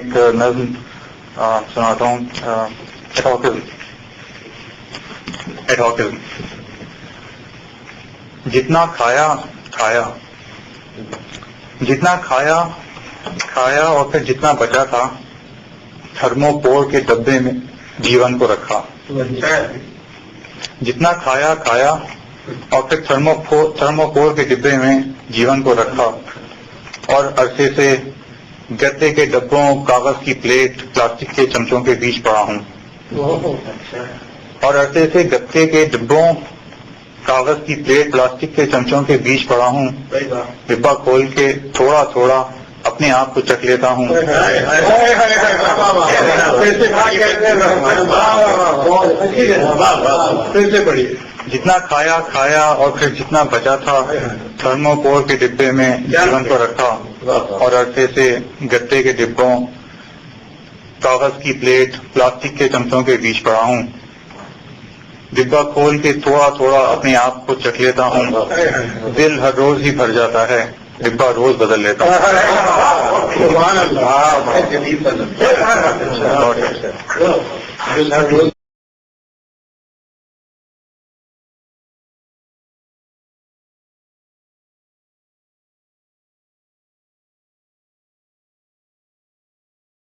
ایک نظم سناتا ہوں. ایٹھاکزم. جتنا کھایا کھایا، جتنا کھایا کھایا اور پھر جتنا بچا تھا تھرموکور کے ڈبے میں جیون کو رکھا. جتنا کھایا کھایا اور پھر تھرموکور کے ڈبے میں جیون کو رکھا، اور عرصے سے گتے کے ڈبوں، کاغذ کی پلیٹ، پلاسٹک کے چمچوں کے بیچ پڑا ہوں. اور عرصے سے گتے کے ڈبوں، کاغذ کی پلیٹ، پلاسٹک کے چمچوں کے بیچ پڑا ہوں. ڈبہ کھول کے تھوڑا تھوڑا اپنے آپ کو چکھ لیتا ہوں. جتنا کھایا کھایا اور پھر جتنا بچا تھا تھرموکور کے ڈبے میں جیون کو رکھا، اور عرصے سے گتے کے ڈبوں، کاغذ کی پلیٹ، پلاسٹک کے چمچوں کے بیچ پڑا ہوں. ڈبہ کھول کے تھوڑا تھوڑا اپنے آپ کو چکھ لیتا ہوں. دل ہر روز ہی بھر جاتا ہے، ڈبہ روز بدل لیتا ہوں.